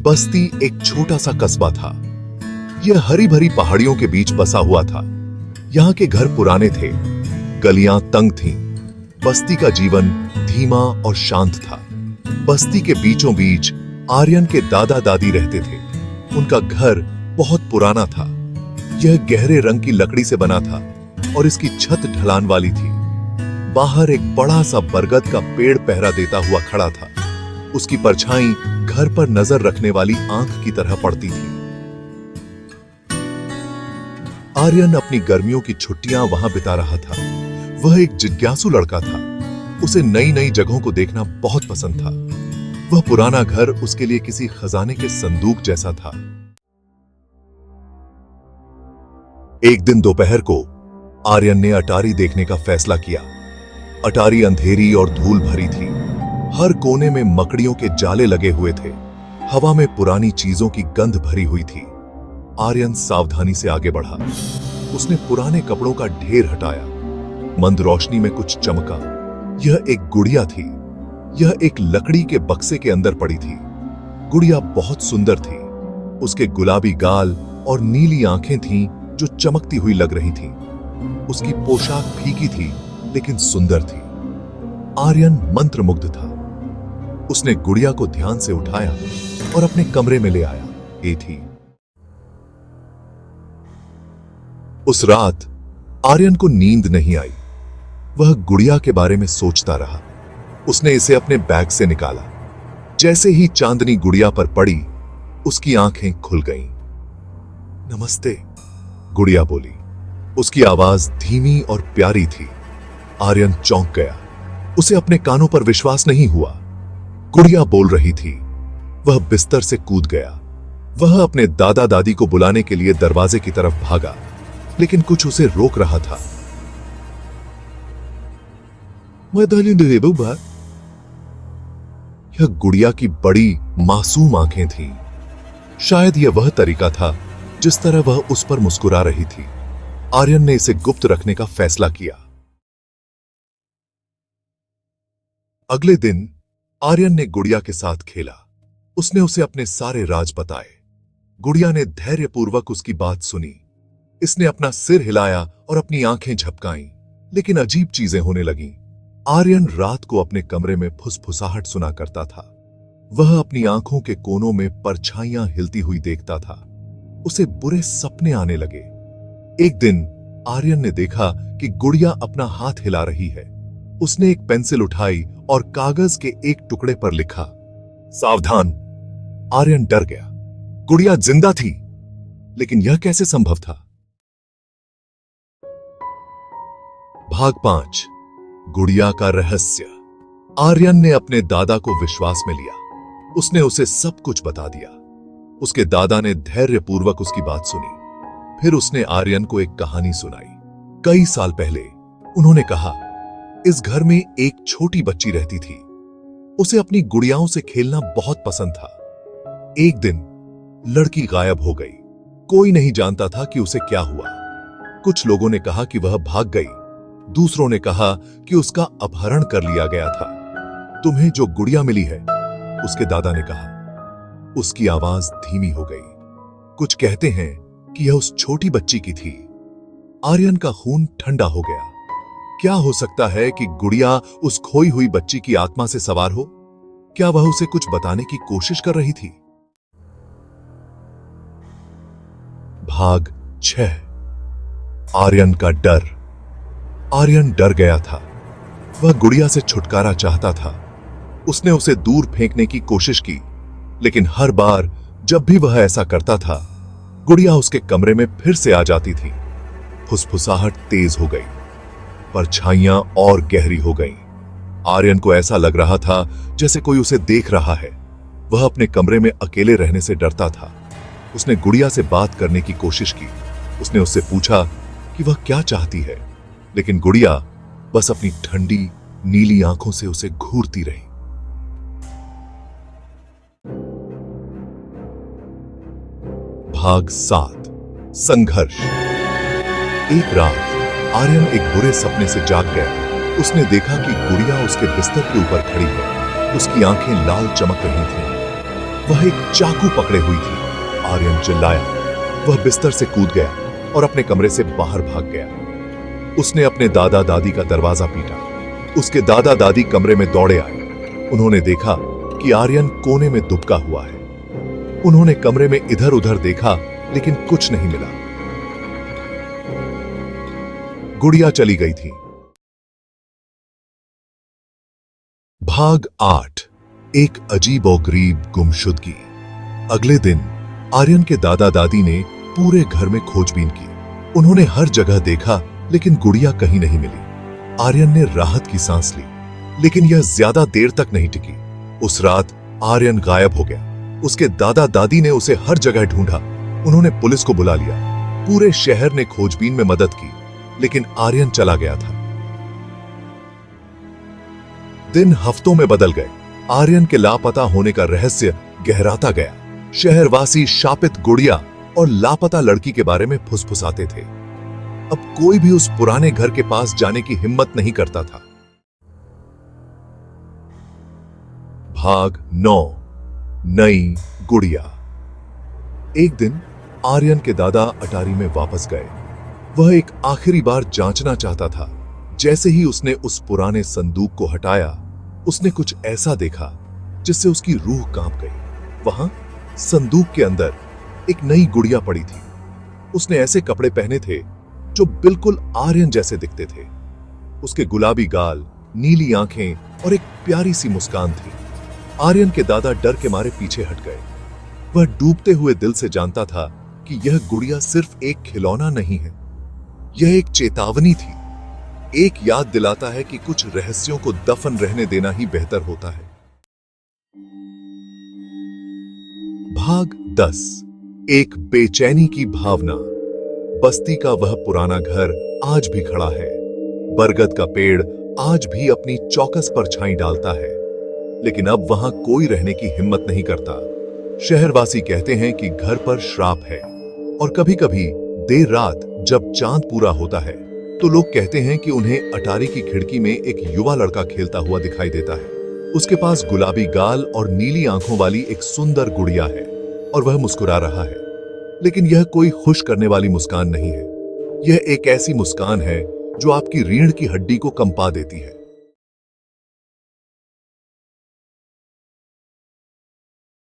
बस्ती एक छोटा सा कस्बा था। यह हरी भरी पहाड़ियों के बीच बसा हुआ था। यहाँ के घर पुराने थे, गलियां तंग थीं। बस्ती का जीवन धीमा और शांत था। बस्ती के बीचों बीच आर्यन के दादा दादी रहते थे। उनका घर बहुत पुराना था। यह गहरे रंग की लकड़ी से बना था और इसकी छत ढलान वाली थी। बाहर एक बड़ा सा बरगद का पेड़ पहरा देता हुआ खड़ा था। उसकी परछाई घर पर नजर रखने वाली आंख की तरह पड़ती थी। आर्यन अपनी गर्मियों की छुट्टियां वहां बिता रहा था। वह एक जिज्ञासु लड़का था। उसे नई नई जगहों को देखना बहुत पसंद था। वह पुराना घर उसके लिए किसी खजाने के संदूक जैसा था। एक दिन दोपहर को आर्यन ने अटारी देखने का फैसला किया। अटारी अंधेरी और धूल भरी थी। हर कोने में मकड़ियों के जाले लगे हुए थे। हवा में पुरानी चीजों की गंध भरी हुई थी। आर्यन सावधानी से आगे बढ़ा। उसने पुराने कपड़ों का ढेर हटाया। मंद रोशनी में कुछ चमका। यह एक गुड़िया थी। यह एक लकड़ी के बक्से के अंदर पड़ी थी। गुड़िया बहुत सुंदर थी। उसके गुलाबी गाल और नीली आंखें थीं जो चमकती हुई लग रही थीं। उसकी पोशाक फीकी थी लेकिन सुंदर थी। आर्यन मंत्रमुग्ध था। उसने गुड़िया को ध्यान से उठाया और अपने कमरे में ले आया। ये थी। उस रात आर्यन को नींद नहीं आई। वह गुड़िया के बारे में सोचता रहा। उसने इसे अपने बैग से निकाला। जैसे ही चांदनी गुड़िया पर पड़ी, उसकी आंखें खुल गईं। नमस्ते, गुड़िया बोली। उसकी आवाज धीमी और प्यारी थी। आर्यन चौंक गया। उसे अपने कानों पर विश्वास नहीं हुआ। गुड़िया बोल रही थी। वह बिस्तर से कूद गया। वह अपने दादा दादी को बुलाने के लिए दरवाजे की तरफ भागा, लेकिन कुछ उसे रोक रहा था। यह गुड़िया की बड़ी मासूम आंखें थीं। शायद यह वह तरीका था जिस तरह वह उस पर मुस्कुरा रही थी। आर्यन ने इसे गुप्त रखने का फैसला किया। अगले दिन आर्यन ने गुड़िया के साथ खेला। उसने उसे अपने सारे राज बताए। गुड़िया ने धैर्यपूर्वक उसकी बात सुनी। इसने अपना सिर हिलाया और अपनी आंखें झपकाईं, लेकिन अजीब चीजें होने लगीं। आर्यन रात को अपने कमरे में फुसफुसाहट सुना करता था। वह अपनी आंखों के कोनों में परछाइयां हिलती हुई देखता था। उसे बुरे सपने आने लगे। एक दिन आर्यन ने देखा कि गुड़िया अपना हाथ हिला रही है। उसने एक पेंसिल उठाई और कागज के एक टुकड़े पर लिखा, सावधान। आर्यन डर गया। गुड़िया जिंदा थी, लेकिन यह कैसे संभव था? भाग 5, गुड़िया का रहस्य। आर्यन ने अपने दादा को विश्वास में लिया। उसने उसे सब कुछ बता दिया। उसके दादा ने धैर्यपूर्वक उसकी बात सुनी। फिर उसने आर्यन को एक कहानी सुनाई। कई साल पहले उन्होंने कहा, इस घर में एक छोटी बच्ची रहती थी। उसे अपनी गुड़ियाओं से खेलना बहुत पसंद था। एक दिन लड़की गायब हो गई। कोई नहीं जानता था कि उसे क्या हुआ। कुछ लोगों ने कहा कि वह भाग गई। दूसरों ने कहा कि उसका अपहरण कर लिया गया था। तुम्हें जो गुड़िया मिली है, उसके दादा ने कहा। उसकी आवाज धीमी हो गई। कुछ कहते हैं कि यह उस छोटी बच्ची की थी। आर्यन का खून ठंडा हो गया। क्या हो सकता है कि गुड़िया उस खोई हुई बच्ची की आत्मा से सवार हो? क्या वह उसे कुछ बताने की कोशिश कर रही थी? भाग 6, आर्यन का डर। आर्यन डर गया था। वह गुड़िया से छुटकारा चाहता था। उसने उसे दूर फेंकने की कोशिश की, लेकिन हर बार जब भी वह ऐसा करता था, गुड़िया उसके कमरे में फिर से आ जाती थी। फुसफुसाहट तेज हो गई। परछाइयां और गहरी हो गईं। आर्यन को ऐसा लग रहा था जैसे कोई उसे देख रहा है। वह अपने कमरे में अकेले रहने से डरता था। उसने गुड़िया से बात करने की कोशिश की। उसने उससे पूछा कि वह क्या चाहती है, लेकिन गुड़िया बस अपनी ठंडी नीली आंखों से उसे घूरती रही। भाग 7, संघर्ष। एक रात आर्यन एक बुरे सपने से जाग गया। उसने देखा कि गुड़िया उसके बिस्तर के ऊपर खड़ी है। उसकी आंखें लाल चमक रही थीं। वह एक चाकू पकड़े हुई थी। आर्यन चिल्लाया। वह बिस्तर से कूद गया और अपने कमरे से बाहर भाग गया। उसने अपने दादा दादी का दरवाजा पीटा। उसके दादा दादी कमरे में दौड़े आए। उन्होंने देखा कि आर्यन कोने में दुबका हुआ है। उन्होंने कमरे में इधर उधर देखा, लेकिन कुछ नहीं मिला। गुड़िया चली गई थी। भाग 8। एक अजीब और गरीब गुमशुदगी। अगले दिन आर्यन के दादा दादी ने पूरे घर में खोजबीन की। उन्होंने हर जगह देखा, लेकिन गुड़िया कहीं नहीं मिली। आर्यन ने राहत की सांस ली, लेकिन यह ज्यादा देर तक नहीं टिकी। उस रात आर्यन गायब हो गया। उसके दादा दादी ने उसे हर जगह ढूंढा। उन्होंने पुलिस को बुला लिया। पूरे शहर ने खोजबीन में मदद की, लेकिन आर्यन चला गया था। दिन हफ्तों में बदल गए। आर्यन के लापता होने का रहस्य गहराता गया। शहरवासी शापित गुड़िया और लापता लड़की के बारे में फुसफुसाते थे। अब कोई भी उस पुराने घर के पास जाने की हिम्मत नहीं करता था। भाग 9। नई गुड़िया। एक दिन आर्यन के दादा अटारी में वापस गए। वह एक आखिरी बार जांचना चाहता था। जैसे ही उसने उस पुराने संदूक को हटाया, उसने कुछ ऐसा देखा जिससे उसकी रूह कांप गई। वहां संदूक के अंदर एक नई गुड़िया पड़ी थी। उसने ऐसे कपड़े पहने थे जो बिल्कुल आर्यन जैसे दिखते थे। उसके गुलाबी गाल, नीली आंखें और एक प्यारी सी मुस्कान थी। आर्यन के दादा डर के मारे पीछे हट गए। वह डूबते हुए दिल से जानता था कि यह गुड़िया सिर्फ एक खिलौना नहीं है, यह एक चेतावनी थी। एक याद दिलाता है कि कुछ रहस्यों को दफन रहने देना ही बेहतर होता है। भाग 10। एक बेचैनी की भावना। बस्ती का वह पुराना घर आज भी खड़ा है। बरगद का पेड़ आज भी अपनी चौकस पर छाई डालता है, लेकिन अब वहां कोई रहने की हिम्मत नहीं करता। शहरवासी कहते हैं कि घर पर श्राप है, और कभी कभी देर रात जब चांद पूरा होता है तो लोग कहते हैं कि उन्हें अटारी की खिड़की में एक युवा लड़का खेलता हुआ दिखाई देता है। उसके पास गुलाबी गाल और नीली आंखों वाली एक सुंदर गुड़िया है, और वह मुस्कुरा रहा है। लेकिन यह कोई खुश करने वाली मुस्कान नहीं है। यह एक ऐसी मुस्कान है जो आपकी रीढ़ की हड्डी को कंपा देती है।